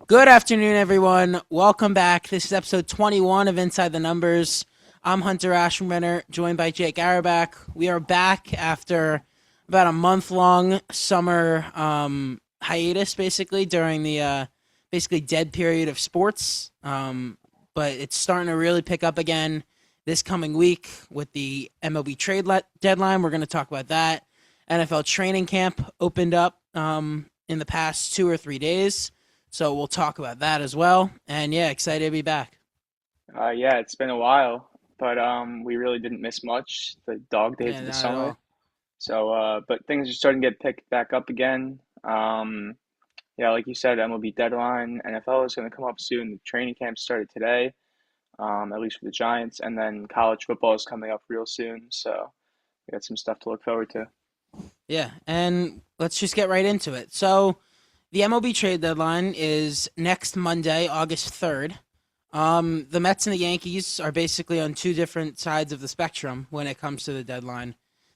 Good afternoon, everyone. Welcome back. This is episode 21 of Inside the Numbers. I'm Hunter Aschenbrenner, joined by Jake Auerbach. We are back after about a month-long summer hiatus, basically, during the basically dead period of sports. But it's starting to really pick up again this coming week with the MLB deadline. We're going to talk about that. NFL training camp opened up in the past 2 or 3 days. So we'll talk about that as well. And yeah, excited to be back. Yeah, it's been a while, but we really didn't miss much. The dog days Yeah, of the not at summer. all. But things are starting to get picked back up again. Yeah, like you said, MLB deadline, NFL is going to come up soon. The training camp started today, at least for the Giants, and then college football is coming up real soon. So we got some stuff to look forward to. Yeah, and let's just get right into it. So the MLB trade deadline is next Monday, August 3rd. The Mets and the Yankees are basically on two different sides of the spectrum when it comes to the deadline.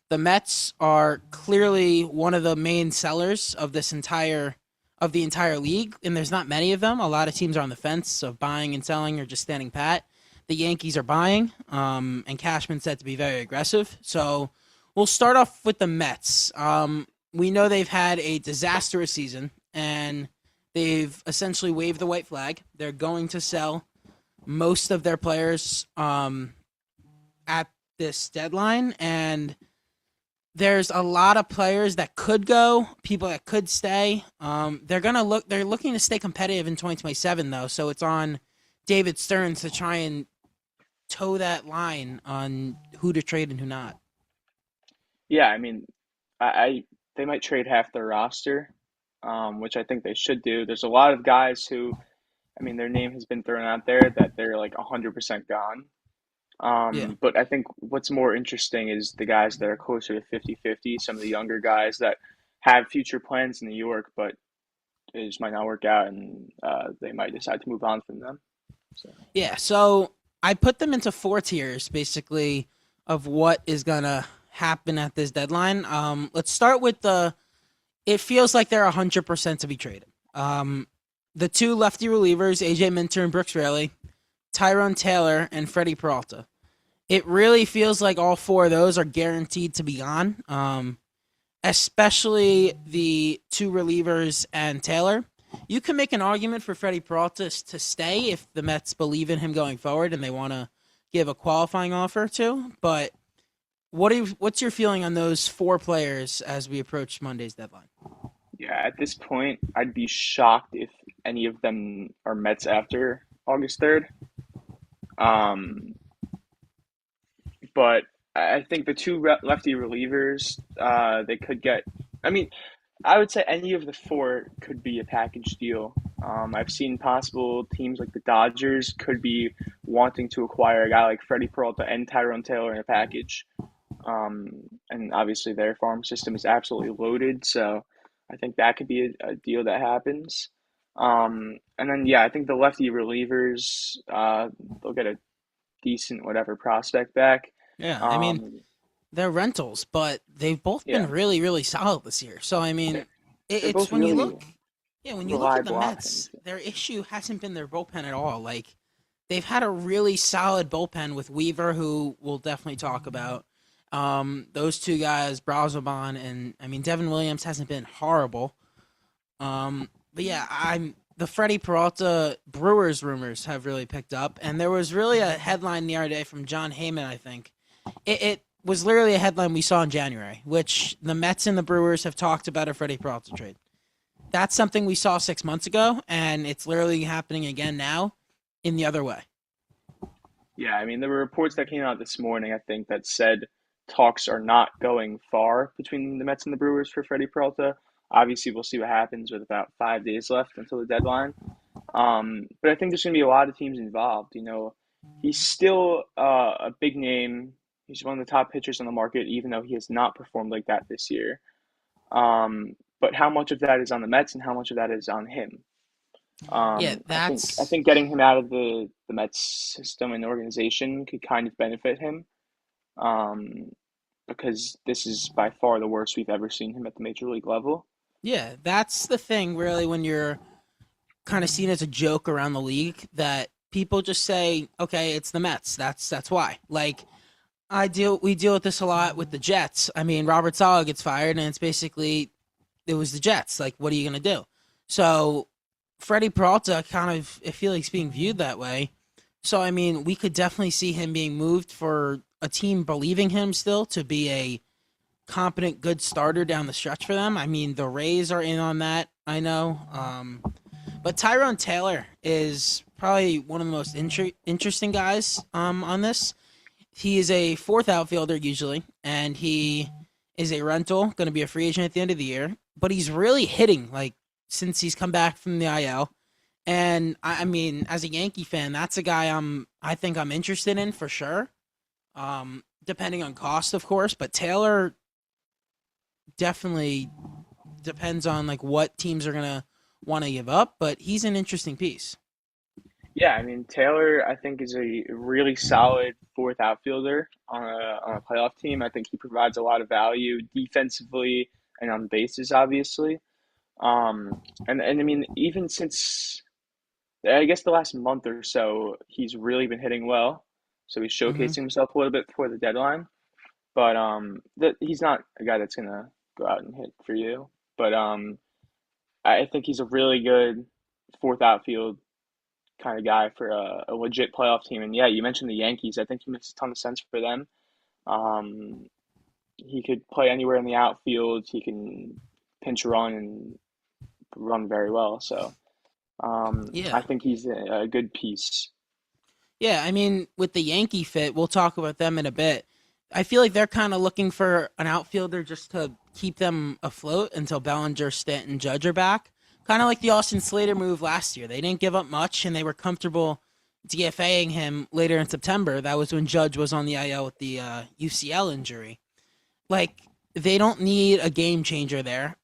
The Mets are clearly one of the main sellers of the entire league, and there's not many of them. A lot of teams are on the fence of buying and selling or just standing pat. The Yankees are buying, and Cashman's said to be very aggressive. So we'll start off with the Mets. We know they've had a disastrous season, and they've essentially waved the white flag. They're going to sell most of their players at this deadline, and there's a lot of players that could go, people that could stay. They're looking to stay competitive in 2027 though, so it's on David Stearns to try and toe that line on who to trade and who not. Yeah, I mean, I they might trade half their roster, which I think they should do. There's a lot of guys who, I mean, their name has been thrown out there that they're like 100% gone. Yeah. But I think what's more interesting is the guys that are closer to 50-50, some of the younger guys that have future plans in New York, but it just might not work out and they might decide to move on from them. So, Yeah, so I put them into four tiers basically of what is gonna happen at this deadline. Let's start with the. It feels like they're 100% to be traded. The two lefty relievers, AJ Minter and Brooks Raley, Tyrone Taylor and Freddie Peralta. It really feels like all four of those are guaranteed to be gone. Especially the two relievers and Taylor. You can make an argument for Freddie Peralta to stay if the Mets believe in him going forward and they want to give a qualifying offer to. But what's your feeling on those four players as we approach Monday's deadline? yeah, at this point, I'd be shocked if any of them are Mets after August 3rd. Um, but I think the two lefty relievers, they could get. I mean, I would say any of the four could be a package deal. I've seen possible teams like the Dodgers could be wanting to acquire a guy like Freddie Peralta and Tyrone Taylor in a package. And obviously their farm system is absolutely loaded, so I think that could be a deal that happens. And then yeah, I think the lefty relievers, they'll get a decent whatever prospect back. Yeah, I mean, Um, they're rentals, but they've both been yeah, really, really solid this year. So I mean, they're, they're it's both when you really look, yeah, when you look at the reliable options. Mets, their issue hasn't been their bullpen at all. Like they've had a really solid bullpen with Weaver, who we'll definitely talk about. Those two guys, Brazoban, and I mean Devin Williams hasn't been horrible. But yeah, I'm the Freddie Peralta Brewers rumors have really picked up, and there was really a headline the other day from John Heyman. I think it was literally a headline we saw in January, which the Mets and the Brewers have talked about a Freddie Peralta trade. That's something we saw 6 months ago, and it's literally happening again now in the other way. Yeah, I mean, there were reports that came out this morning, I think, that said talks are not going far between the Mets and the Brewers for Freddie Peralta. Obviously, we'll see what happens with about 5 days left until the deadline. But I think there's going to be a lot of teams involved. You know, he's still a big name. He's one of the top pitchers on the market, even though he has not performed like that this year. But how much of that is on the Mets and how much of that is on him? Yeah, I that's think getting him out of the Mets system and organization could kind of benefit him, um, because this is by far the worst we've ever seen him at the major league level. yeah, that's the thing really when you're kind of seen as a joke around the league that people just say, okay, it's the Mets. That's why. Like we deal with this a lot with the Jets. I mean, Robert Saleh gets fired, and it's basically it was the Jets. Like, what are you gonna do? So Freddie Peralta kind of I feel like he's being viewed that way. So I mean, we could definitely see him being moved for a team believing him still to be a competent, good starter down the stretch for them. I mean, the Rays are in on that. I know. But Tyrone Taylor is probably one of the most interesting guys on this. He is a fourth outfielder usually, and he is a rental, going to be a free agent at the end of the year. But he's really hitting like since he's come back from the IL. And I mean, as a Yankee fan, that's a guy I think I'm interested in for sure. Depending on cost, of course, but Taylor definitely depends on like what teams are gonna want to give up. But he's an interesting piece. Yeah, I mean Taylor, I think is a really solid fourth outfielder on a playoff team. I think he provides a lot of value defensively and on bases, obviously. And I mean even since I guess the last month or so, he's really been hitting well. So he's Hmm. showcasing himself a little bit before the deadline. But he's not a guy that's gonna go out and hit for you. But I think he's a really good fourth outfield kind of guy for a legit playoff team. And yeah, you mentioned the Yankees. I think he makes a ton of sense for them. Um, he could play anywhere in the outfield. He can pinch run and run very well. So I Yeah, think he's a good piece. yeah. I mean, with the Yankee fit, we'll talk about them in a bit. I feel like they're kind of looking for an outfielder just to keep them afloat until Bellinger, Stanton, Judge are back. Kind of like the Austin Slater move last year. They didn't give up much, and they were comfortable DFAing him later in September. That was when Judge was on the IL with the UCL injury. Like they don't need a game changer there,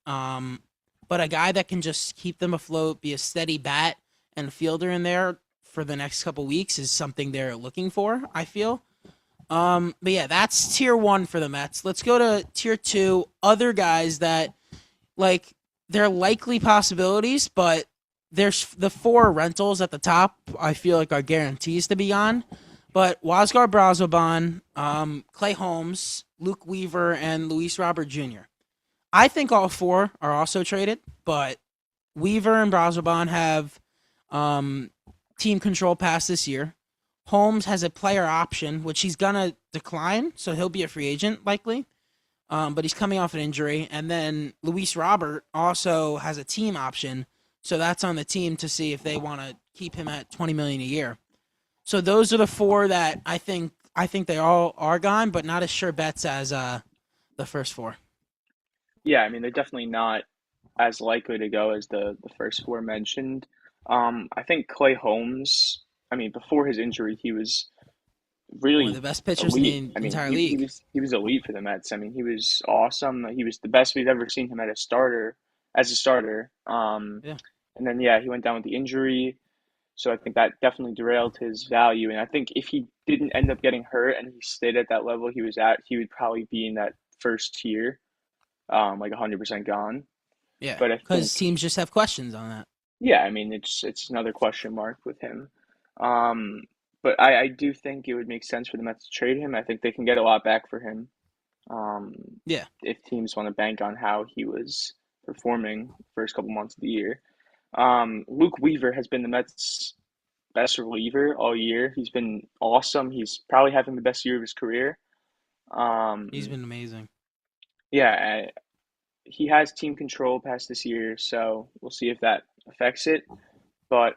but a guy that can just keep them afloat, be a steady bat and fielder in there for the next couple weeks is something they're looking for. I feel. But yeah, that's tier one for the Mets. Let's go to tier two. Other guys that like they're likely possibilities, but there's the four rentals at the top. I feel like are guarantees to be on. But Wasgar Brazoban, Clay Holmes, Luke Weaver, and Luis Robert Jr. I think all four are also traded, but Weaver and Brazoban have um, team control past this year. Holmes has a player option, which he's gonna decline, so he'll be a free agent likely. But he's coming off an injury, and then Luis Robert also has a team option, so that's on the team to see if they want to keep him at 20 million a year. So those are the four that I think they all are gone, but not as sure bets as the first four. Yeah, I mean they're definitely not as likely to go as the first four mentioned. I think Clay Holmes. I mean, before his injury, he was One of the really best pitchers in elite. the I mean, entire he league. was he was elite for the Mets. I mean, he was awesome. He was the best we've ever seen him at a starter as a starter. Yeah, And then yeah, he went down with the injury, so I think that definitely derailed his value. And I think if he didn't end up getting hurt and he stayed at that level he was at, he would probably be in that first tier, like 100% gone. yeah, But I because think teams just have questions on that. yeah, I mean it's another question mark with him. Um, but I do think it would make sense for the Mets to trade him. I think they can get a lot back for him. Um, Yeah, if teams want to bank on how he was performing first couple months of the year. Luke Weaver has been the Mets' best reliever all year. He's been awesome. He's probably having the best year of his career. he's Um, been amazing. yeah, he has team control past this year, so we'll see if that affects it. But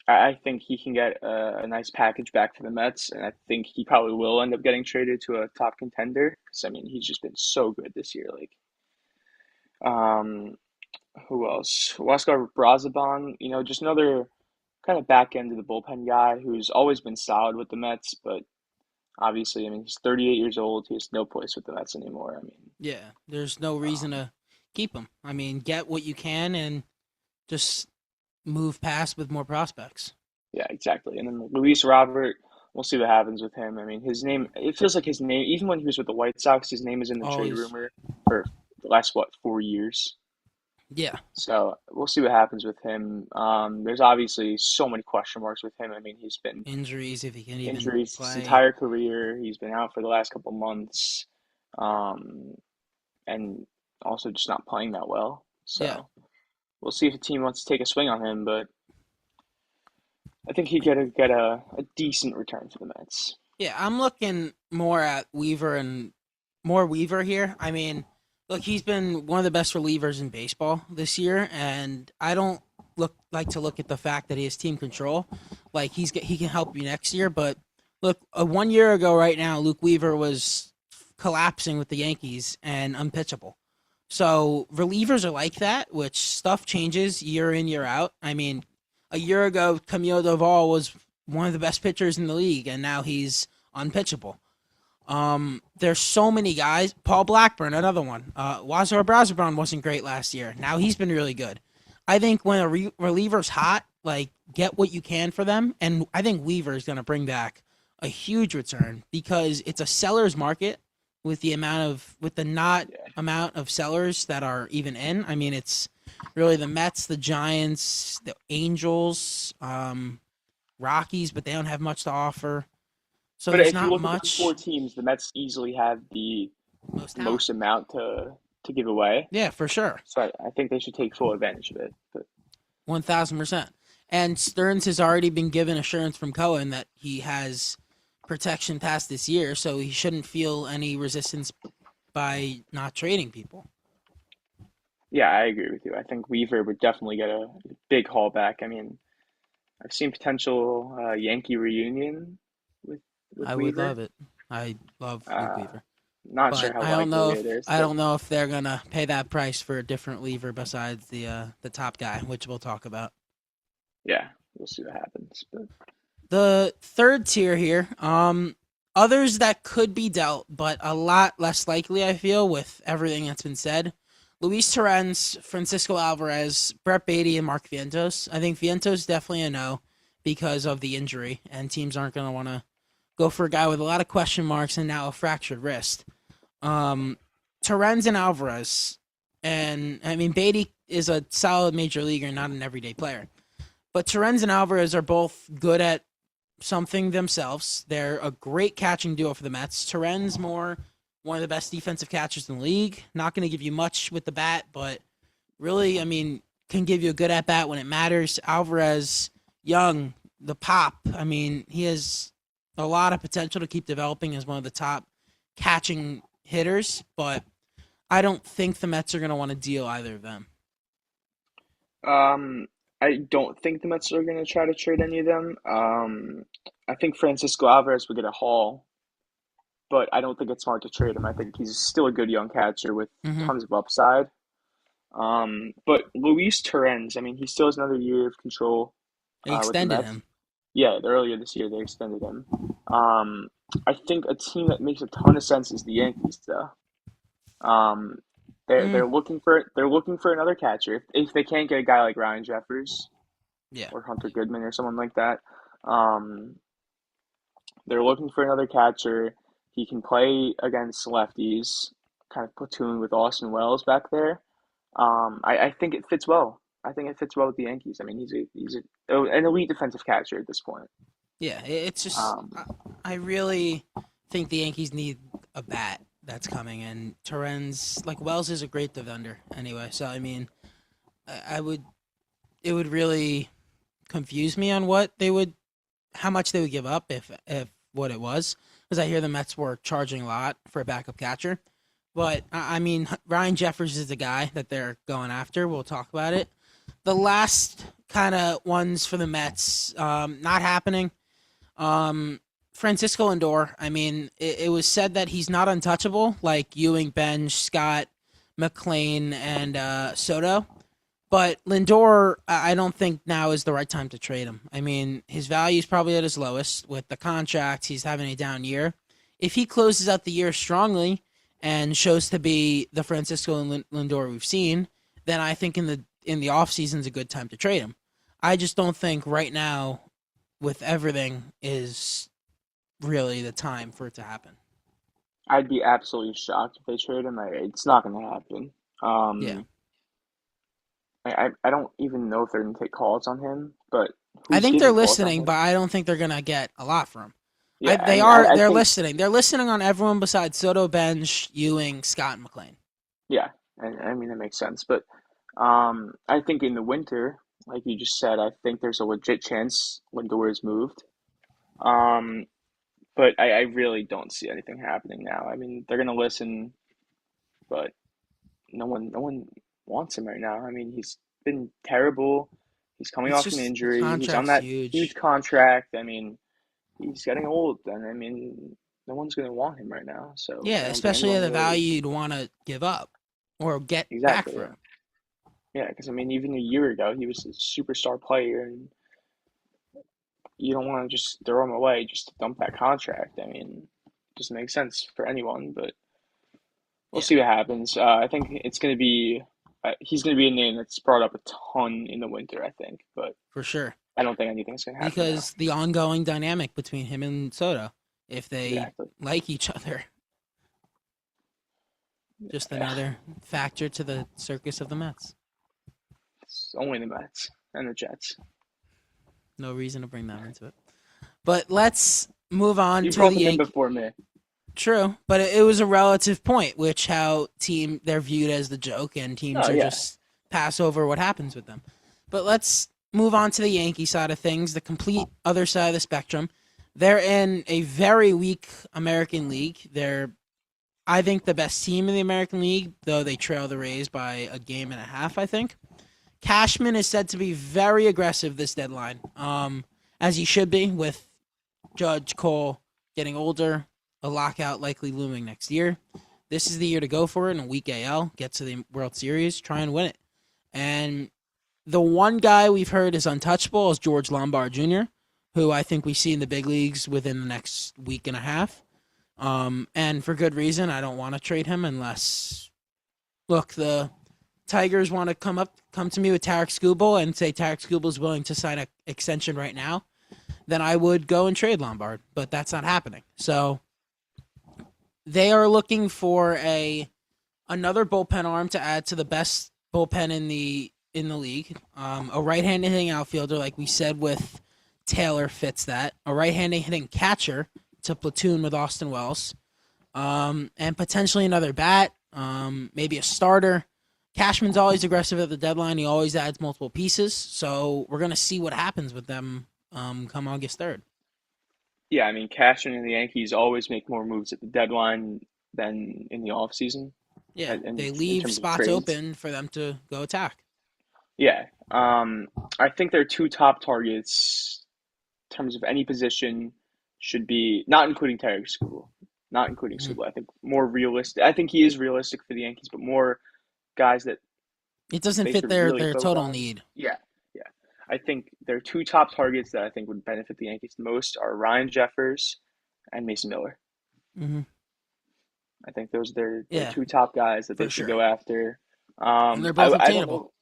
I think he can get a nice package back for the Mets, and I think he probably will end up getting traded to a top contender because I mean he's just been so good this year. Like, um, who else? Huascar Brazaban, just another kind of back end of the bullpen guy who's always been solid with the Mets, but obviously, I mean he's 38 years old. He has no place with the Mets anymore. I mean, Yeah, there's no reason um, to keep him. I mean, get what you can and just move past with more prospects. yeah, exactly. And then Luis Robert, we'll see what happens with him. I mean, his name, it feels like his name, even when he was with the White Sox, his name is in the trade Always, rumor for the last, what, 4 years? Yeah, So we'll see what happens with him. There's obviously so many question marks with him. I mean, he's been injuries if he can even injuries his play. entire career. He's been out for the last couple months, um, and also just not playing that well. Yeah. So we'll see if the team wants to take a swing on him. But I think he could get a decent return for the Mets. Yeah, I'm looking more at Weaver and more Weaver here. I mean, look, he's been one of the best relievers in baseball this year, and I don't look at the fact that he has team control. Like he can help you next year, but look, 1 year ago right now, Luke Weaver was collapsing with the Yankees and unpitchable. So relievers are like that, which stuff changes year in year out. I mean, a year ago, Camilo Doval was one of the best pitchers in the league, and now he's unpitchable. There's so many guys. Paul Blackburn, another one. Wazor Braziban wasn't great last year. Now he's been really good. I think when a reliever's hot, like get what you can for them, and I think Weaver is going to bring back a huge return because it's a seller's market with the not Yeah. amount of sellers that are even in. I mean, it's really the Mets, the Giants, the Angels, Rockies, but they don't have much to offer. So But there's if you not look at those four much teams, the Mets easily have the most talent. most amount to give away. Yeah, for sure. So I think they should take full advantage of it. But 1,000%. And Stearns has already been given assurance from Cohen that he has protection past this year, so he shouldn't feel any resistance by not trading people. yeah, I agree with you. I think Weaver would definitely get a big haul back. I mean, I've seen potential Yankee reunion with with I would love Weaver. it. I love Luke Uh, Weaver. Not sure But how likely it is, I but don't know if they're gonna pay that price for a different lever besides the top guy, which we'll talk about. yeah, we'll see what happens. But The third tier here, others that could be dealt, but a lot less likely, I feel, with everything that's been said. Luis Torrens, Francisco Alvarez, Brett Beatty, and Mark Vientos. I think Vientos definitely a no because of the injury, and teams aren't going to want to go for a guy with a lot of question marks and now a fractured wrist. Um, Torrens and Alvarez, and I mean Beatty is a solid major leaguer, not an everyday player. But Torrens and Alvarez are both good at something themselves. They're a great catching duo for the Mets. Torrens more one of the best defensive catchers in the league. Not going to give you much with the bat, but really, I mean, can give you a good at bat when it matters. Alvarez, young, the pop. I mean, he has a lot of potential to keep developing as one of the top catching hitters, but I don't think the Mets are going to want to deal either of them. um, I don't think the Mets are going to try to trade any of them. I think Francisco Alvarez would get a haul, but I don't think it's smart to trade him. I think he's still a good young catcher with Mm-hmm. tons of upside. But Luis Torrens, I mean, he still has another year of control They with the extended Mets. him. Yeah, earlier this year they extended him. Um, I think a team that makes a ton of sense is the Yankees, though. Um, Mm, they're looking for another catcher. If they can't get a guy like Ryan Jeffers yeah, or Hunter Goodman or someone like that, um, they're looking for another catcher. He can play against lefties, kind of platoon with Austin Wells back there. I think it fits well. I think it fits well with the Yankees. I mean, an elite defensive catcher at this point. yeah. It's just Um, I really think the Yankees need a bat that's coming, and Torrens like Wells is a great defender anyway. So I mean, I would it would really confuse me on how much they would give up if what it was because I hear the Mets were charging a lot for a backup catcher. But I mean, Ryan Jeffers is the guy that they're going after. We'll talk about it. The last kind of ones for the Mets, not happening. Francisco Lindor. I mean, it was said that he's not untouchable, like Ewing, Benj, Scott, McLean, and Soto. But Lindor, I don't think now is the right time to trade him. I mean, his value is probably at his lowest with the contract. He's having a down year. If he closes out the year strongly and shows to be the Francisco Lindor we've seen, then I think in the off season is a good time to trade him. I just don't think right now, with everything, is really the time for it to happen. I'd be absolutely shocked if they trade him. It's not going to happen. Yeah, Um, I don't even know if they're gonna take calls on him, but I who's think they're giving calls on listening, but him? I don't think they're gonna get a lot from him. Yeah, I They mean, are. I They're think listening. They're listening on everyone besides Soto, Bench, Ewing, Scott, and McLean. yeah, I mean that makes sense. But I think in the winter, like you just said, I think there's a legit chance Lindor is moved. Um, but I really don't see anything happening now. I mean, they're gonna listen, but no one wants him right now. I mean, he's been terrible. He's coming It's off an just the injury. He's on contract's that huge huge. contract. I mean, he's getting old, and I mean, no one's gonna want him right now. So Yeah, I don't think especially at anyone the really value you'd want to give up or get back exactly. for Yeah, him. yeah. Because I mean, even a year ago, he was a superstar player, and you don't want to just throw him away just to dump that contract. I mean, it doesn't make sense for anyone. But we'll Yeah, see what happens. I think it's gonna be. He's going to be a name that's brought up a ton in the winter, I think, but for sure. I don't think anything's going to happen now. Because the ongoing dynamic between him and Soto, if they Exactly. like each other, just Yeah. another factor to the circus of the Mets. It's only the Mets and the Jets. No reason to bring them into it. But let's move on You to brought the them in Yankees. before me. True, but it was a relative point, which how they're viewed as the joke, and teams Oh, are yeah. just pass over what happens with them. But let's move on to the Yankee side of things, the complete other side of the spectrum. They're in a very weak American League. They're, I think, the best team in the American League, though they trail the Rays by a game and a half, I think. Cashman is said to be very aggressive this deadline, as he should be, with Judge Cole getting older, a lockout likely looming next year. This is the year to go for it in a weak AL, get to the World Series, try and win it. And the one guy we've heard is untouchable is George Lombard Jr., who I think we see in the big leagues within the next week and a half. And for good reason, I don't want to trade him unless, look, the Tigers want to come to me with Tarek Skubal and say Tarek Skubal is willing to sign an extension right now, then I would go and trade Lombard, but that's not happening. So they are looking for another bullpen arm to add to the best bullpen in the league. A right-handed hitting outfielder, like we said with Taylor, fits that. A right-handed hitting catcher to platoon with Austin Wells, and potentially another bat, maybe a starter. Cashman's always aggressive at the deadline. He always adds multiple pieces, so we're gonna see what happens with them come August 3rd. Yeah, I mean, Cashman and the Yankees always make more moves at the deadline than in the offseason, Yeah, and they in leave terms of spots trades. open for them to go attack. Yeah. I think their two top targets in terms of any position should be not including Tarek Skubal, not including Mhm. Skubal. I think more realistic. I think he is realistic for the Yankees, but more guys that It doesn't they fit should their really their focus total on. need. Yeah, yeah. I think their two top targets that I think would benefit the Yankees the most are Ryan Jeffers and Mason Miller. Hmm. I think those are their Yeah, two top guys that they for should sure, go after. and they're both I don't obtainable. know.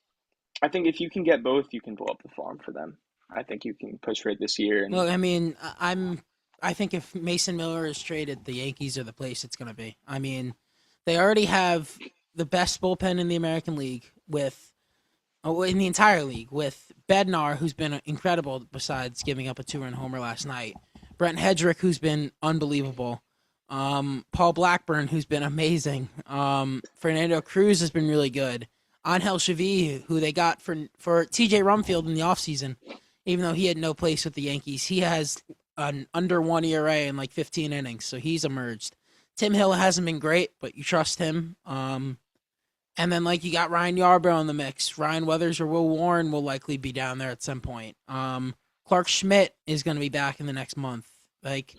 I think if you can get both, you can blow up the farm for them. I think you can push for it this year, and Look, I mean, I think if Mason Miller is traded, the Yankees are the place it's going to be. I mean, they already have the best bullpen in the American League in the entire league with Bednar, who's been incredible besides giving up a 2-run homer last night. Brent Hedrick, who's been unbelievable. Paul Blackburn, who's been amazing. Fernando Cruz has been really good. Angel Chavi, who they got for TJ Rumfield in the offseason, even though he had no place with the Yankees, he has an under 1 ERA in like 15 innings, so he's emerged. Tim Hill hasn't been great, but you trust him. And then, like, you got Ryan Yarbrough in the mix. Ryan Weathers or Will Warren will likely be down there at some point. Clark Schmidt is going to be back in the next month. Like,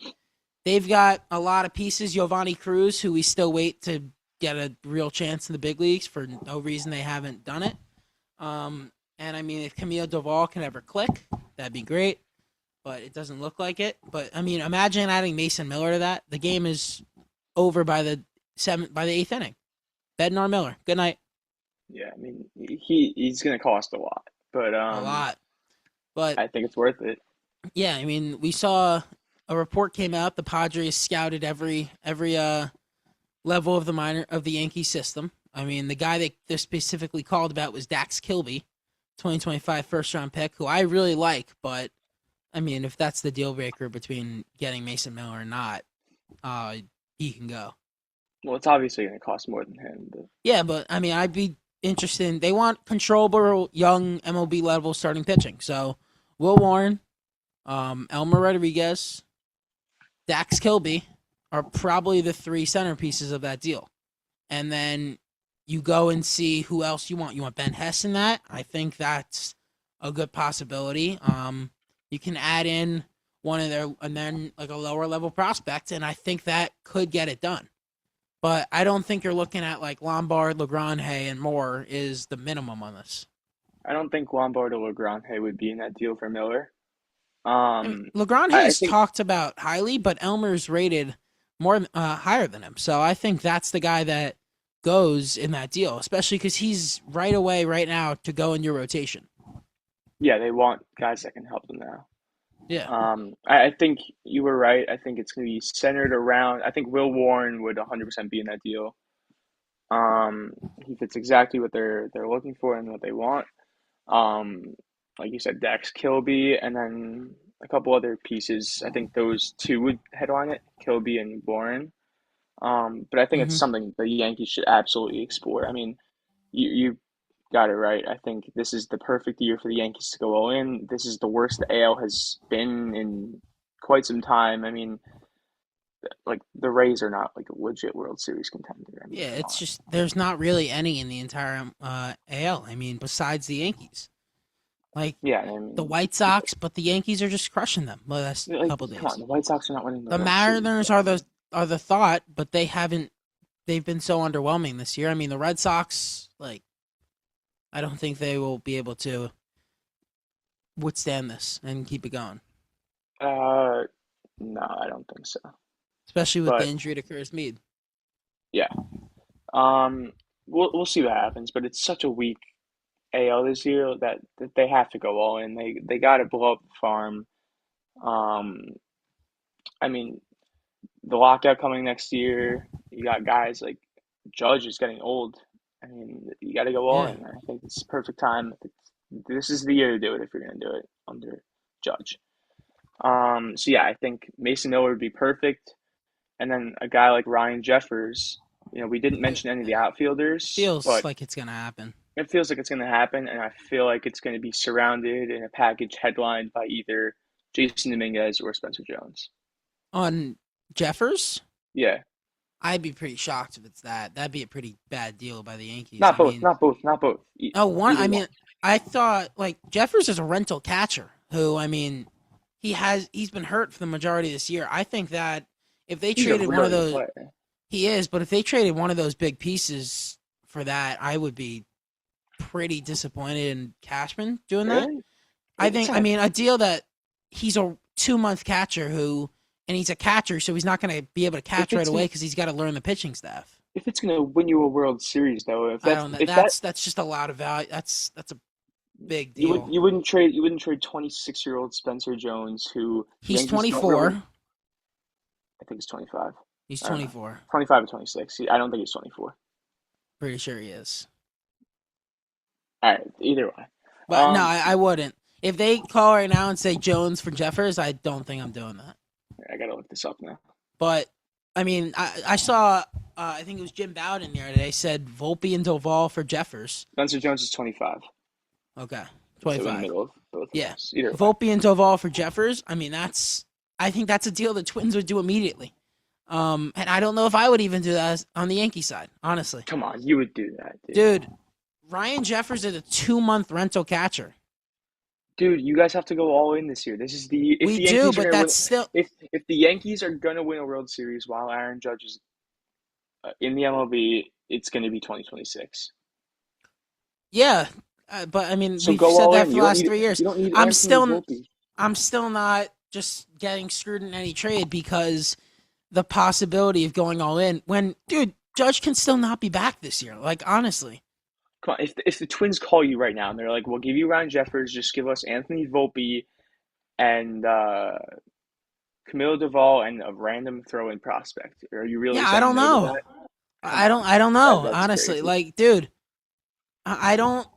they've got a lot of pieces. Giovanni Cruz, who we still wait to get a real chance in the big leagues for no reason they haven't done it. And, I mean, if Camille Doval can ever click, that'd be great. But it doesn't look like it. But, I mean, imagine adding Mason Miller to that. The game is over by the eighth inning. Bednar Miller. Good night. yeah, I mean he's going to cost a lot, but A lot. But I think it's worth it. yeah, I mean, we saw a report came out. The Padres scouted every level of the Yankee system. I mean, the guy they specifically called about was Dax Kilby, 2025 first round pick, who I really like, but I mean, if that's the deal breaker between getting Mason Miller or not, uh, he can go. Well, it's obviously going to cost more than him. But Yeah, but I mean, I'd be interested in. They want controllable young MLB level starting pitching. So Will Warren, Elmer Rodriguez, Dax Kilby are probably the three centerpieces of that deal. And then you go and see who else you want. You want Ben Hess in that? I think that's a good possibility. You can add in one of their and then like a lower level prospect, and I think that could get it done. But I don't think you're looking at like Lombard, Legrand, Hay, and Moore is the minimum on this. I don't think Lombard or Legrand would be in that deal for Miller. I mean, Um, Legrand I Hayes think talked about highly, but Elmer's rated more higher than him. So I think that's the guy that goes in that deal, especially because he's right away right now to go in your rotation. yeah, they want guys that can help them now. Yeah. I think you were right. I think it's going to be centered around. I think Will Warren would 100% be in that deal. Um, he fits exactly what they're looking for and what they want. Um, like you said, Dax Kilby, and then a couple other pieces. I think those two would headline it, Kilby and Warren. But I think it's Hmm. something the Yankees should absolutely explore. I mean, you got it right. I think this is the perfect year for the Yankees to go all in. This is the worst the AL has been in quite some time. I mean, like the Rays are not like a legit World Series contender. I mean, Yeah, come it's on. just there's not really any in the entire AL. I mean, besides the Yankees, like Yeah, I the mean, White Sox, but the Yankees are just crushing them the last like, couple come on, days. the White Sox are not winning the The World Series. Mariners are the thought, but they haven't. They've been so underwhelming this year. I mean, the Red Sox, like, I don't think they will be able to withstand this and keep it going, Uh, no, I don't think so. especially with the But injury to Curtis Mead. yeah, um, we'll see what happens. But it's such a weak AL this year that they have to go all in. They got to blow up the farm. Um, I mean, the lockout coming next year. You got guys like Judge is getting old. I mean, you got to go all Yeah. in. I think it's the perfect time. This is the year to do it if you're going to do it under Judge. So yeah, I think Mason Miller would be perfect, and then a guy like Ryan Jeffers. We didn't It mention any of the outfielders, feels but like it's gonna happen. it feels like it's going to happen, and I feel like it's going to be surrounded in a package headlined by either Jason Dominguez or Spencer Jones. On Jeffers, Yeah, I'd be pretty shocked if it's that. That'd be a pretty bad deal by the Yankees. not I both, mean, not both, not both. oh, one. Either I one. mean, I thought like Jeffers is a rental catcher who, I mean, he's been hurt for the majority of this year. I think that if they He's a traded one of really good those, player. he is. But if they traded one of those big pieces for that, I would be pretty disappointed in Cashman doing that. Really? I It's think. I not. mean, a deal that he's a 2 month catcher who, and he's a catcher, so he's not going to be able to If catch right it's away gonna, because he's got to learn the pitching staff. if it's gonna win you a World Series, though, if I that's don't know. if that That's just a lot of value. That's a big you would deal. you wouldn't trade 26-year-old Spencer Jones, who the He's Yankees don't really. 24. I think he's 25. He's I don't know, 24. 25 or 26. I don't think he's 24. Pretty sure he is. All right, either way. But no, Um, I wouldn't. If they call right now and say Jones for Jeffers, I don't think I'm doing that. I gotta look this up now. But I mean, I saw. I think it was Jim Bowden the other day said Volpe and Doval for Jeffers. Spencer Jones is 25, Okay, so in the 25. middle of both of Yeah, us. Either way. Volpe and Doval for Jeffers. I mean, that's. I think that's a deal the Twins would do immediately. And I don't know if I would even do that on the Yankee side, honestly. Come on, you would do that, dude. Dude, Ryan Jeffers is a 2 month rental catcher. Dude, you guys have to go all in this year. This is the if We the do, Yankees are but gonna win. that's still. If the Yankees are gonna win a World Series while Aaron Judge is in the MLB, it's gonna be 2026. Yeah, but I mean, So we've go said all that in. for the last 3 years. You don't need I'm Anthony still, Volpe. I'm still not just getting screwed in any trade because the possibility of going all in when, dude, Judge can still not be back this year. Like honestly, Come on, if the Twins call you right now and they're like, "We'll give you Ryan Jeffers, just give us Anthony Volpe and Camilo Duvall and a random throw-in prospect," are you really yeah, I saying don't no to know. that? Come on, I don't know. that's Honestly, crazy. like, dude, I don't.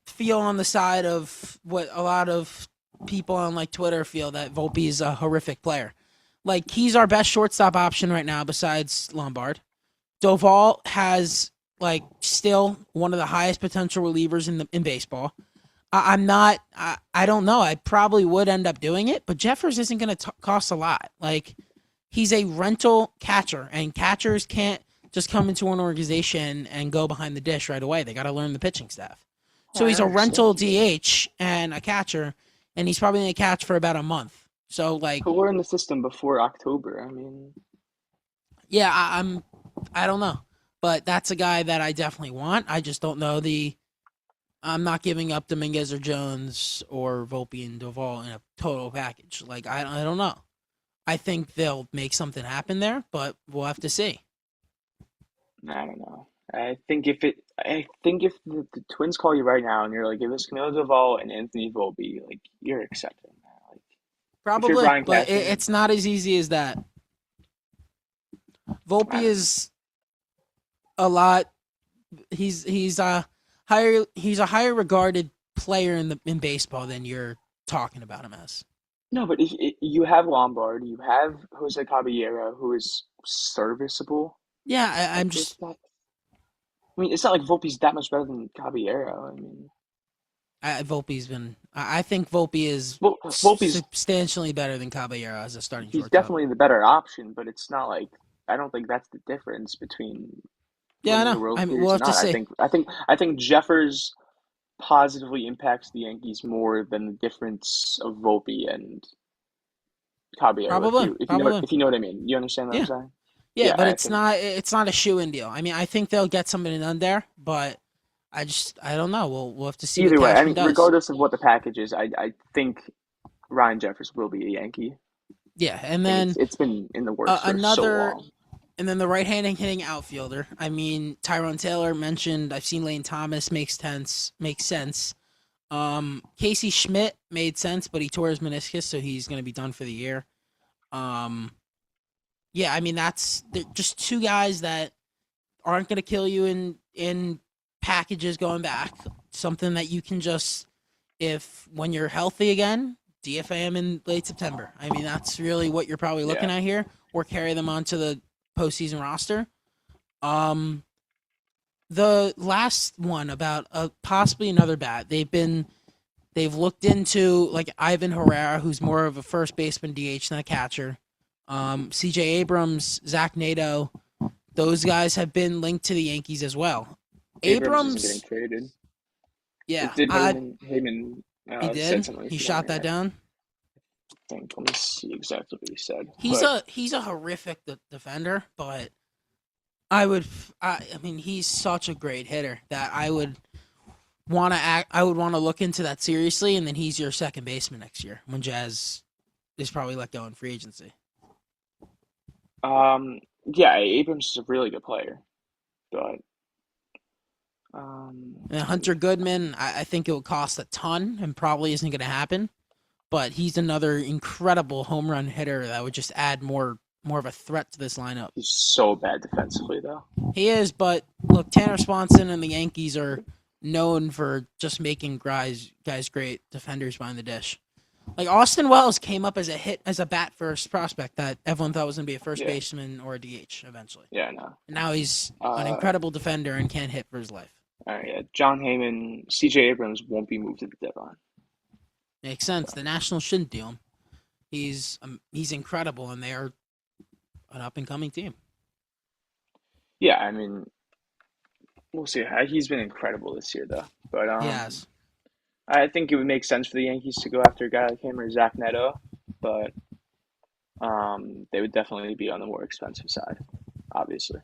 feel on the side of what a lot of people on like Twitter feel, that Volpe is a horrific player. Like, he's our best shortstop option right now besides Lombard. Doval has like still one of the highest potential relievers in baseball. I'm not. I don't know. I probably would end up doing it, but Jeffers isn't going to cost a lot. Like, he's a rental catcher, and catchers can't just come into an organization and go behind the dish right away. They got to learn the pitching staff. So I he's a rental understand. DH and a catcher, and he's probably going to catch for about a month. So like, But we're in the system before October. I mean, yeah, I don't know, but that's a guy that I definitely want. I just don't know the. I'm not giving up Dominguez or Jones or Volpe and Doval in a total package. Like, I don't know. I think they'll make something happen there, but we'll have to see. I don't know. I think if the Twins call you right now and you're like, if it's Camilo Doval and Anthony Volpe, like you're accepting that. Like if you're Probably, Brian but Cashman, it's not as easy as that. Volpe I don't know. is a lot. He's a higher regarded player in baseball than you're talking about him as. No, but if you have Lombard, you have Jose Caballero, who is serviceable. Yeah, I'm Like just. I mean, it's not like Volpe's that much better than Caballero. I mean, Volpe's been. I think Volpe is Volpe's substantially better than Caballero as a starting he's shortstop. definitely the better option, but it's not like I don't think that's the difference between Yeah, I winning a know. World I mean, we'll Series or have to not. see. I think Jeffers positively impacts the Yankees more than the difference of Volpe and Caballero. Probably, probably. If you know what I mean, you understand what I'm Yeah, saying? yeah, Yeah, but I it's think not. It's not a shoe in deal. I mean, I think they'll get somebody done there, but I don't know. We'll have to see what either way. I Cashman mean, does. regardless of what the package is, I think Ryan Jeffers will be a Yankee. Yeah, and I think then it's been in the works for so another, long. and then the right-handed hitting outfielder. I mean, Tyrone Taylor mentioned. I've seen Lane Thomas makes sense. Casey Schmidt made sense, but he tore his meniscus, so he's going to be done for the year. Um, yeah, I mean they're just two guys that aren't going to kill you in packages going back. Something that you can just, if when you're healthy again, DFA them in late September. I mean, that's really what you're probably looking Yeah, at here, or carry them onto the postseason roster. Um, the last one about possibly another bat. They've looked into like Ivan Herrera, who's more of a first baseman DH than a catcher. CJ Abrams, Zach Nato, those guys have been linked to the Yankees as well. Abrams isn't getting Abrams, traded. yeah, Did Heyman he said did. something He this shot morning? that I down. think. Let me see exactly what he said. He's But a horrific defender, but I would, I mean, he's such a great hitter that I would want to act. I would want to look into that seriously, and then he's your second baseman next year when Jazz is probably let go in free agency. yeah, Abrams is a really good player. But um, And Hunter Goodman, I think it would cost a ton and probably isn't going to happen. But he's another incredible home run hitter that would just add more of a threat to this lineup. he's so bad defensively, though. He is, but look, Tanner Swanson and the Yankees are known for just making guys great defenders behind the dish. Like, Austin Wells came up as a bat first prospect that everyone thought was going to be a first Yeah, baseman or a DH eventually. yeah, no. And now he's an Uh, incredible defender and can't hit for his life. all right, yeah. John Heyman, C.J. Abrams won't be moved to the deadline. Makes sense. So The Nationals shouldn't deal him. He's incredible, and they are an up and coming team. yeah, I mean, we'll see. He's been incredible this year, though. But He has. I think it would make sense for the Yankees to go after a guy like him or Zach Neto, but they would definitely be on the more expensive side, obviously.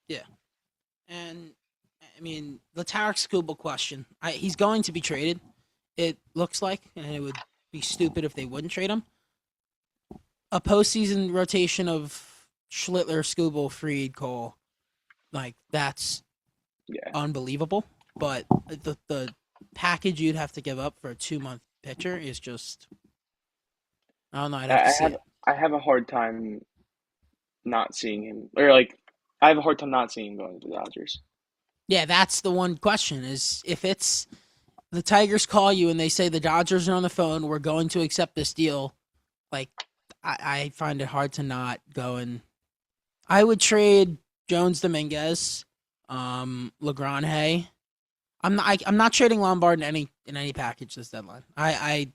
Yeah. And I mean, the Tarek Skubal question. He's going to be traded. It looks like, and it would be stupid if they wouldn't trade him. A postseason rotation of Schlittler, Skubal, Fried, Cole, like that's Yeah. unbelievable. But the package you'd have to give up for a 2 month pitcher is just, I don't know. I'd have to I see have it. I have a hard time not seeing him, or like I have a hard time not seeing him going to the Dodgers. Yeah, that's the one question is if it's the Tigers call you and they say the Dodgers are on the phone, we're going to accept this deal, like I find it hard to not go and I would trade Jones Dominguez, Legrand. I'm not trading Lombard in any package this deadline. I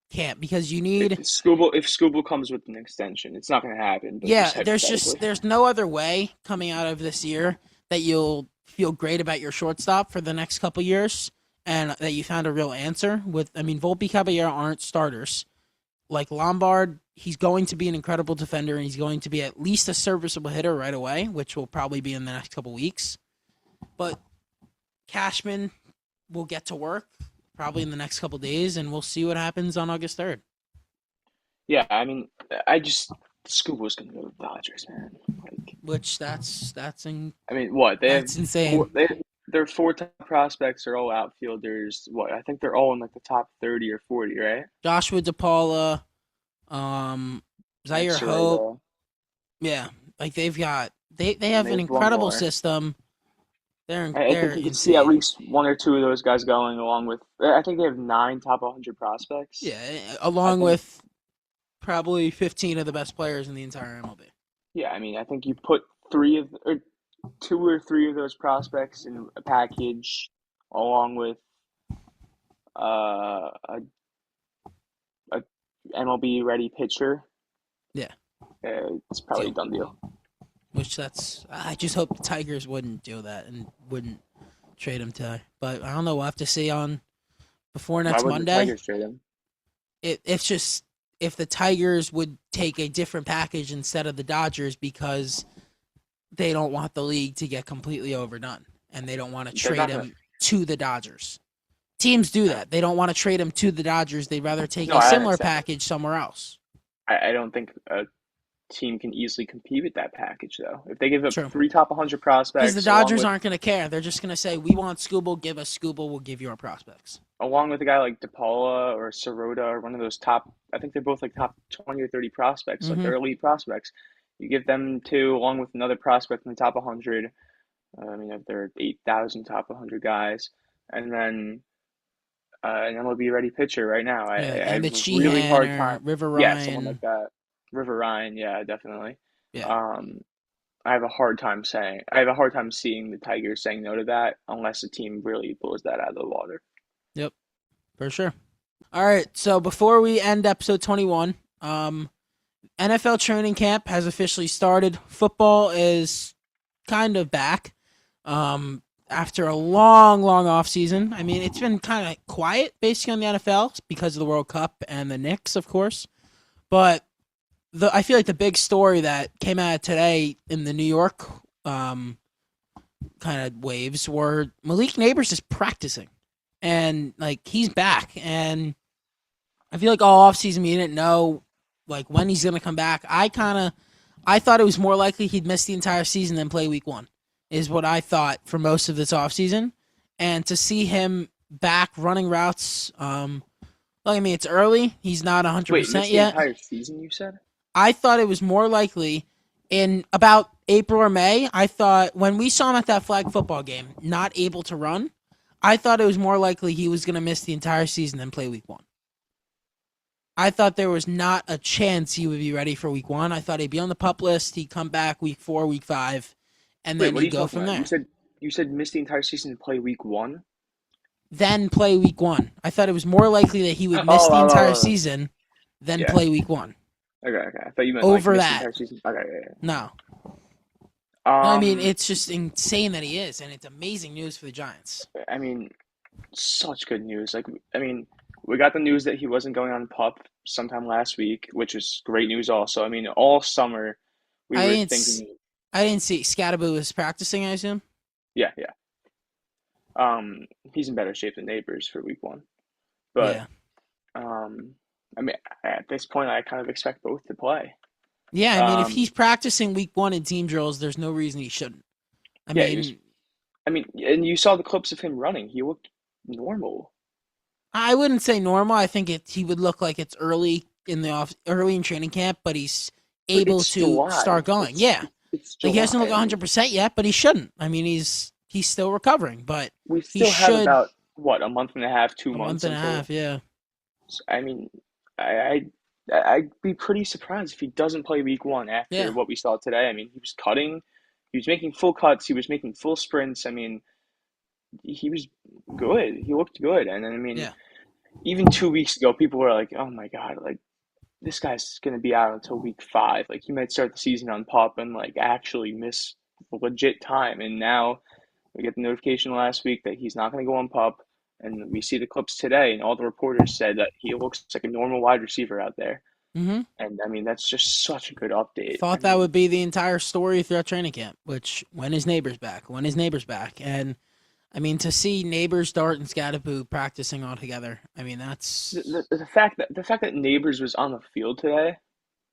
can't because you need If Scooble comes with an extension, it's not going to happen, but just yeah, hypothetically. there's no other way coming out of this year that you'll feel great about your shortstop for the next couple years and that you found a real answer with I mean Volpe Caballero aren't starters. Like Lombard, he's going to be an incredible defender and he's going to be at least a serviceable hitter right away, which will probably be in the next couple weeks. But Cashman will get to work probably in the next couple days and we'll see what happens on August 3rd. Yeah, I mean, I just Scooble's going to go to the Dodgers, man. Like, Which I mean, what they have that's insane. their four top prospects are all outfielders. What I think they're all in like the top 30 or 40, right? Joshua DePaula, um, Matt Zaire Hope. Serrato, Yeah, like they and have they an have one incredible more. system. I They're think you can see at insane. least one or two of those guys going along with. I think they have nine top 100 prospects. Yeah, I along think, with probably 15 of the best players in the entire MLB. yeah, I mean, I think you put or two or three of those prospects in a package, along with a MLB ready pitcher. Yeah, It's probably a deal. done deal. Which that's I just hope the Tigers wouldn't do that and wouldn't trade him today. But I don't know. We'll have to see on before Why next wouldn't the Monday. Tigers trade him? It's just if the Tigers would take a different package instead of the Dodgers because they don't want the league to get completely overdone and they don't want to They're trade not gonna. him to the Dodgers. Teams do that. They don't want to trade him to the Dodgers. They'd rather take No, a I similar understand. package somewhere else. I don't think a team can easily compete with that package, though. If they give up True. three top 100 Because the prospects Dodgers aren't going to care. They're just going to say, we want Scooble, give us Scooble, we'll give you our prospects. along with a guy like DePaula or Sirota or one of those top, I think they're both like top 20 or 30 prospects, like Mm-hmm. they're elite prospects. You give them two along with another prospect in the top 100. I mean, if there are 8,000 top 100 guys, and then an MLB ready pitcher right now. Yeah, I have Emmett a really Sheehan hard or time. River Yeah, someone Ryan. like that. River Ryan, yeah, definitely. Yeah. Um, I have a hard time seeing the Tigers saying no to that unless the team really blows that out of the water. Yep, for sure. All right, so before we end episode 21, NFL training camp has officially started. Football is kind of back after a long off season. I mean, it's been kind of quiet basically on the NFL because of the World Cup and the Knicks, of course. But I feel like the big story that came out today in the New York kind of waves were Malik Neighbors is practicing and like he's back and I feel like all offseason we didn't know like when he's gonna come back. I thought it was more likely he'd miss the entire season than play week one, is what I thought for most of this offseason. And to see him back running routes, I mean it's early. He's not Wait, 100% missed the yet. entire season, you said? I thought it was more likely in about April or May. I thought when we saw him at that flag football game, not able to run, I thought it was more likely he was going to miss the entire season than play week one. I thought there was not a chance he would be ready for week one. I thought he'd be on the pup list. He'd come back week 4, week 5, and Wait, then what are he'd you go talking from about? there. You said miss the entire season and play week one? Then play week one. I thought it was more likely that he would miss Oh, the oh, entire oh, oh. season than Yeah. play week one. Okay. I thought you meant like Over miss the that, entire season. Okay, yeah. no. No, I mean, Um, it's just insane that he is, and it's amazing news for the Giants. I mean, such good news. Like, I mean, we got the news that he wasn't going on PUP sometime last week, which was great news also. I mean, all summer we I were didn't, thinking, I didn't see Scatterbo was practicing. I assume. yeah. He's in better shape than Neighbors for week one. But, Yeah, um, I mean, at this point, I kind of expect both to play. yeah. I mean, if Um, he's practicing week one in team drills, there's no reason he shouldn't. I yeah, he was, mean, I mean, and you saw the clips of him running. He looked normal. I wouldn't say normal. I think he would look like it's early in training camp, but he's But able it's to July. start going. Yeah, It's like he doesn't July. look I mean, 100% yet, but he shouldn't. I mean, he's still recovering, but we he still have should. about what, a month and a half, two A month months and a until. half, yeah. I mean, I'd be pretty surprised if he doesn't play week one after Yeah. what we saw today. I mean, he was cutting, he was making full cuts, he was making full sprints. I mean, he was good. He looked good. And then, I mean, Yeah. even 2 weeks ago, people were like, "Oh my God, like this guy's gonna be out until week five. Like he might start the season on PUP and like actually miss legit time." And now we get the notification last week that he's not gonna go on PUP, and we see the clips today, and all the reporters said that he looks like a normal wide receiver out there. Mm-hmm. And I mean, that's just such a good update. I Thought that mean, would be the entire story throughout training camp, which when his neighbors back? When his neighbors back? And I mean, to see neighbors, Dart, and Scatterboo practicing all together, I mean, that's the fact that Neighbors was on the field today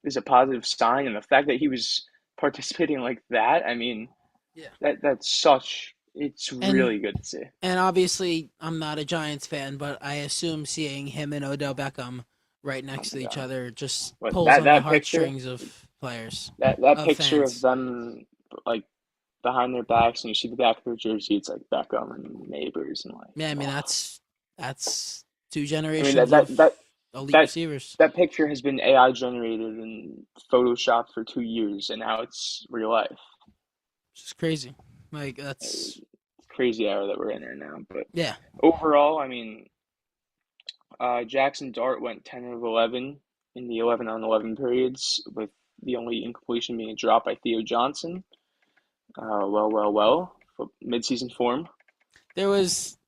is a positive sign, and the fact that he was participating like that, I mean, yeah. that's such. It's And really good to see. and obviously, I'm not a Giants fan, but I assume seeing him and Odell Beckham right Oh next to my each God. other just But pulls that on the that picture, heartstrings of players, that of picture of fans. them like behind their backs, and you see the back of their jersey, it's like Beckham and Neighbors, and like, Yeah, I mean, oh, that's two I mean generations of elite that receivers. that picture has been AI generated and photoshopped for 2 years, and now it's real life. It's just crazy. Like It's that's crazy era that we're in right now. But yeah. overall, I mean, Jackson Dart went 10 of 11 in the 11 on 11 periods, with the only incompletion being a drop by Theo Johnson. Well, for midseason form. There was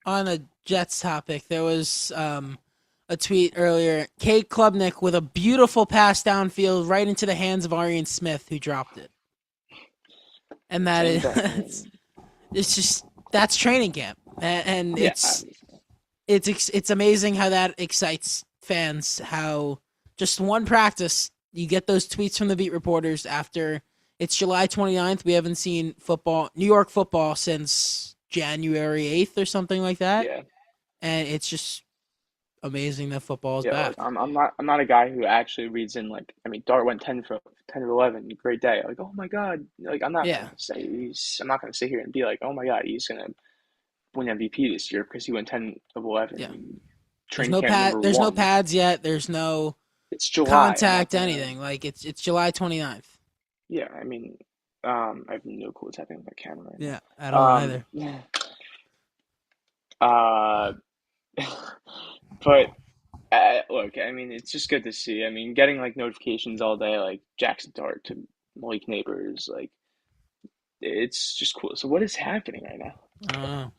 on a Jets topic. There was a tweet earlier. Kate Klubnik with a beautiful pass downfield right into the hands of Arian Smith, who dropped it. And that Same is, thing. I mean, it's just that's training camp, and yeah, it's amazing how that excites fans. How just one practice, you get those tweets from the beat reporters after it's July 29th. We haven't seen New York football since January 8th or something like that, yeah, and it's just amazing that football is yeah. Like back. I'm not a guy who actually reads in like. I mean, Dart went 10 of 11, great day. Like, oh my God. Like Yeah, I'm not gonna sit here and be like, oh my God, he's gonna win MVP this year because he went 10 of yeah. 11. Training camp number There's no one. pads yet. There's no It's July. I'm not contact gonna. anything. Like it's July 29th. Yeah, I mean, I have no clue what's happening with my camera right Yeah, I don't either. now. Uh, but look, I mean, it's just good to see. I mean, getting like notifications all day, like Jackson Dart to Malik Neighbors, like it's just cool. So what is happening right now? I don't know.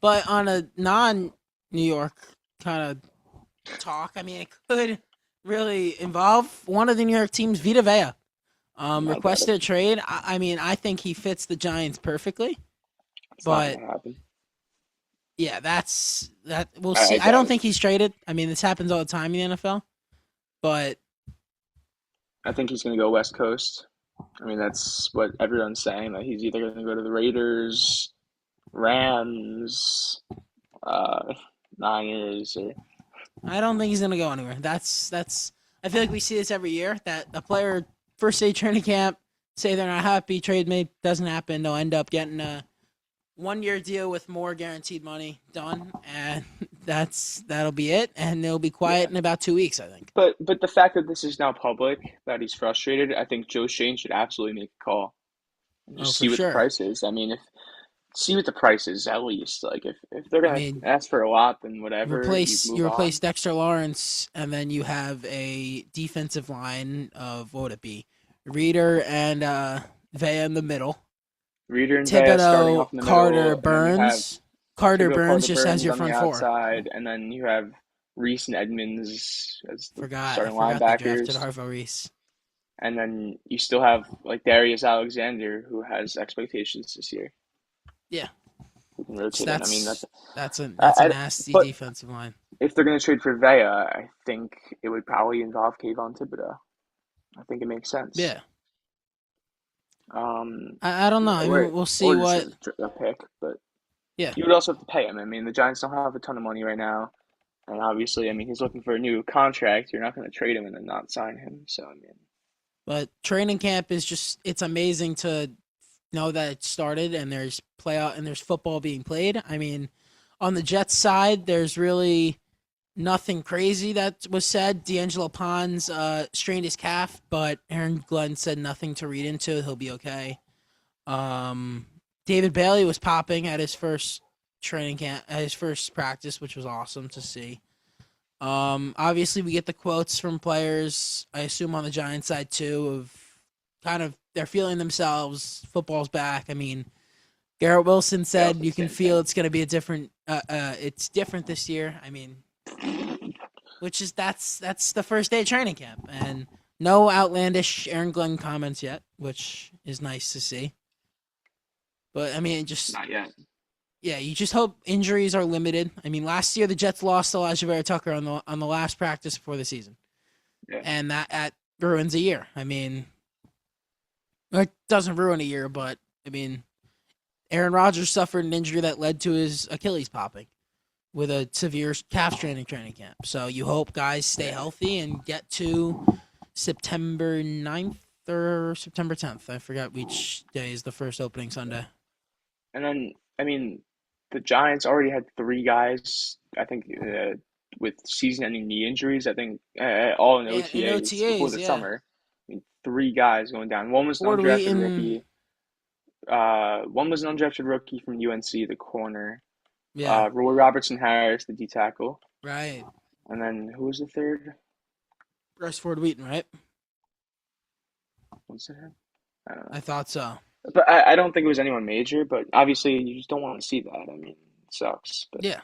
But on a non New York kind of talk, I mean, it could really involve one of the New York teams, Vita Vea. I doubt it. Requested a trade. I mean, I think he fits the Giants perfectly. It's not But gonna happen. yeah, that. We'll I see. I don't doubt it. think he's traded. I mean, this happens all the time in the NFL. But I think he's gonna go West Coast. I mean, that's what everyone's saying, that he's either gonna go to the Raiders, Rams, uh, Niners, or I don't think he's gonna go anywhere. That's. I feel like we see this every year that a player first day training camp say they're not happy, trade mate doesn't happen. They'll end up getting a 1 year deal with more guaranteed money done, and that'll be it. And they'll be quiet yeah. in about 2 weeks, I think. But the fact that this is now public, that he's frustrated, I think Joe Shane should absolutely make a call and Oh, just for see what the sure. price is. I mean, if see what the price is at least. Like if they're I gonna mean, ask for a lot, then whatever, you you move replace on. Dexter Lawrence, and then you have a defensive line of what would it be, Reader and Vea in the middle, Reader and Vea starting Thibodeau, off in the Carter, middle, and then you have Burns. Carter Thibodeau, Burns Carter, just as Burns your on the front four. outside, and then you have Reese and Edmonds as the I starting forgot they drafted linebackers. Harvo Reese. And then you still have like Darius Alexander, who has expectations this year, Yeah, who can so rotate in. I mean, that's a I, nasty but defensive line. if they're going to trade for Vea, I think it would probably involve Kayvon Thibodeau. I think it makes sense. Yeah, Um, I don't know. I or mean, we'll see or just what. a pick, but Yeah, you would also have to pay him. I mean, the Giants don't have a ton of money right now, and obviously, I mean, he's looking for a new contract. You're not going to trade him and then not sign him. So, I mean, but training camp is just—it's amazing to know that it started and there's football being played. I mean, On the Jets side, there's really nothing crazy that was said. D'Angelo Pons strained his calf, but Aaron Glenn said nothing to read into. He'll be okay. Um, David Bailey was popping at his first training camp, at his first practice, which was awesome to see. Obviously, we get the quotes from players, I assume on the Giants side too, of kind of they're feeling themselves. Football's back. I mean, Garrett Wilson They said also you can same feel thing. it's going to be a different. It's different this year. I mean, which is that's the first day of training camp, and no outlandish Aaron Glenn comments yet, which is nice to see. But I mean, just Not yet. yeah, you just hope injuries are limited. I mean, last year the Jets lost Elijah Vera Tucker on the last practice before the season, Yeah. and that ruins a year. I mean, it doesn't ruin a year, but I mean, Aaron Rodgers suffered an injury that led to his Achilles popping with a severe calf strain in training camp. So you hope guys stay Yeah. healthy and get to September 9th or September 10th. I forgot which day is the first opening Sunday. And then, I mean, the Giants already had three guys, I think, with season-ending knee injuries. I think all in Yeah, in OTAs before OTAs, the yeah. summer. I mean, three guys going down. One was an Ford undrafted Wheaton, rookie. One was an undrafted rookie from UNC, the corner. yeah, Roy Robertson Harris, the D tackle. right. And then who was the third? Bryce Ford Wheaton, right? What's it? I don't I know. thought so. But I don't think it was anyone major, but obviously you just don't want to see that. I mean, it sucks. But Yeah.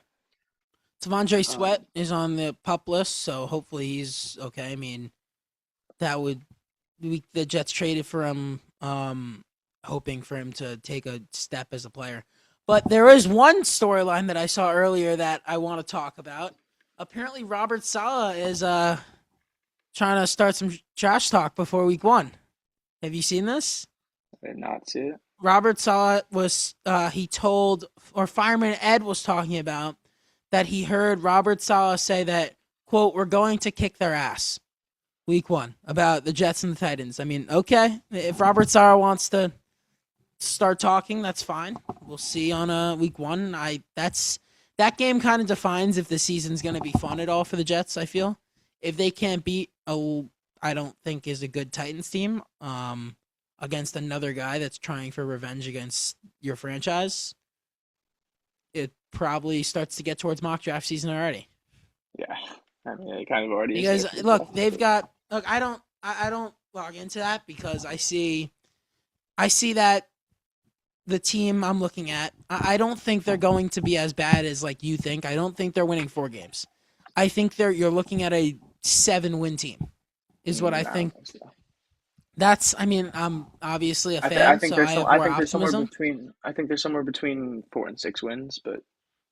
Tavondre Sweat um, is on the pup list, so hopefully he's okay. I mean, that would the Jets traded for him, hoping for him to take a step as a player. But there is one storyline that I saw earlier that I want to talk about. Apparently, Robert Saleh is trying to start some trash talk before Week 1. Have you seen this? I did not see it. Robert Saleh was he told or Fireman Ed was talking about that he heard Robert Saleh say that quote we're going to kick their ass Week 1 about the Jets and the Titans. I mean, okay, if Robert Saleh wants to start talking, that's fine. We'll see on Week 1. That game kind of defines if the season's going to be fun at all for the Jets. I feel if they can't beat I don't think is a good Titans team. Against another guy that's trying for revenge against your franchise, it probably starts to get towards mock draft season already. Yeah, I mean, it kind of already is there Because for the look, Jets. they've But got look. I don't log into that because I see that the team I'm looking at. I don't think they're going to be as bad as like you think. I don't think they're winning 4 games. I think you're looking at a 7-win team. Is what I I don't think. think so. That's. I mean, I'm obviously a I fan, think so I there's some. have I more think there's somewhere optimism. between. I think there's somewhere between 4 and 6 wins. But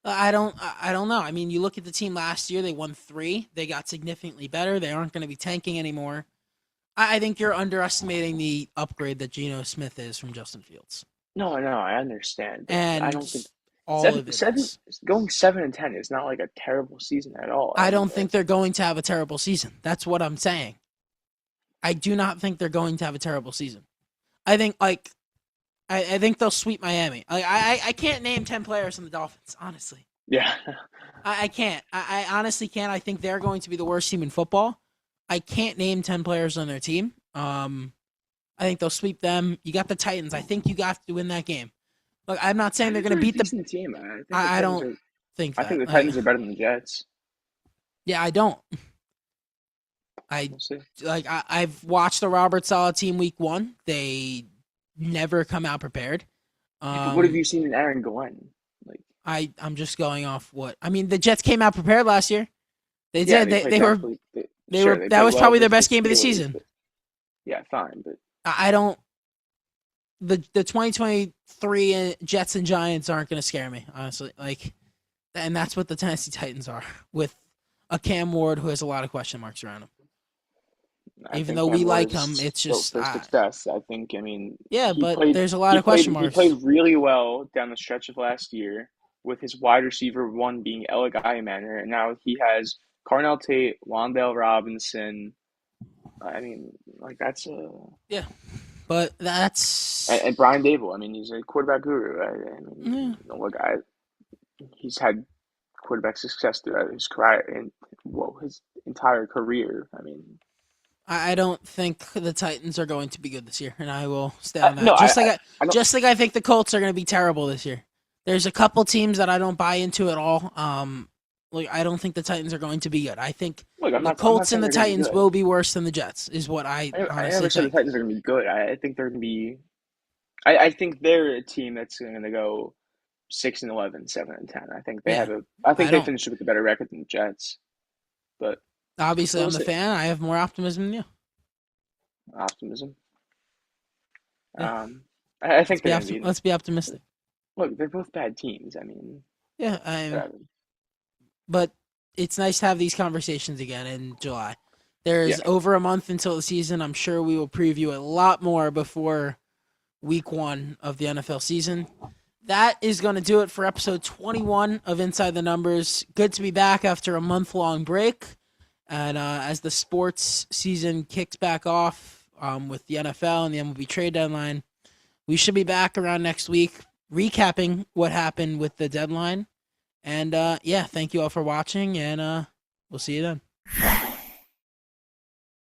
I don't know. I mean, you look at the team last year; they won 3. They got significantly better. They aren't going to be tanking anymore. I think you're underestimating the upgrade that Geno Smith is from Justin Fields, no, I understand. But I and don't think all seven of it seven is. going 7-10 is not like a terrible season at all. I I mean, don't think they're going to have a terrible season. That's what I'm saying. I do not think they're going to have a terrible season. I think I think they'll sweep Miami. I can't name 10 players on the Dolphins, honestly. yeah. I can't. I honestly can't. I think they're going to be the worst team in football. I can't name 10 players on their team. I think they'll sweep them. You got the Titans. I think you got to win that game. Look, I'm not saying they're Titans going to are a beat the. decent team. I think the I Titans don't are. think I think that. the Titans are better than the Jets. Yeah, I don't. I We'll see. I've watched the Robert Saleh team week 1. They never come out prepared. Yeah, but what have Um, you seen in Aaron Glenn? Like, I'm just going off what I mean. The Jets came out prepared last year. They yeah, did. they played They were technically. they Sure, were. they That played was well probably their versus the best game of the Steelers, season. but yeah, fine. But I don't. The 2023 Jets and Giants aren't going to scare me, honestly. And that's what the Tennessee Titans are with a Cam Ward who has a lot of question marks around him. I Even think though we Cam Ward like him, is it's built just for success. I think. I mean, yeah. he But played. there's a lot of question He played marks. really well down the stretch of last year with his wide receiver one being Ella Manor, and now he has Carnell Tate, Wandale Robinson. I mean, like that's a Yeah, but that's and Brian Dable. I mean, he's a quarterback guru. I mean, yeah. look, he's had quarterback success throughout his career and his entire career. I mean, I don't think the Titans are going to be good this year, and I will stay on no, that. I don't. Just like I think the Colts are going to be terrible this year. There's a couple teams that I don't buy into at all. Like I don't think the Titans are going to be good. I think Look, the I'm not Colts and saying the they're going to be Titans good. will be worse than the Jets, is what I I honestly never said the think. Titans are going to be good. I think they're going to be. I think they're a team that's going to go 6-11, 7-10. I think they Yeah, have a. I I think they don't. finished with a better record than the Jets, but Obviously, we'll I'm the see. fan. I have more optimism than you. Optimism. Yeah, Um, I think they're going to be. let's be optimistic. Look, they're both bad teams. I mean, Yeah, whatever. but it's nice to have these conversations again in July. Yeah. There's over a month until the season. I'm sure we will preview a lot more before week 1 of the NFL season. That is going to do it for episode 21 of Inside the Numbers. Good to be back after a month-long break. And as the sports season kicks back off with the NFL and the MLB trade deadline, we should be back around next week recapping what happened with the deadline. And yeah, thank you all for watching, and we'll see you then.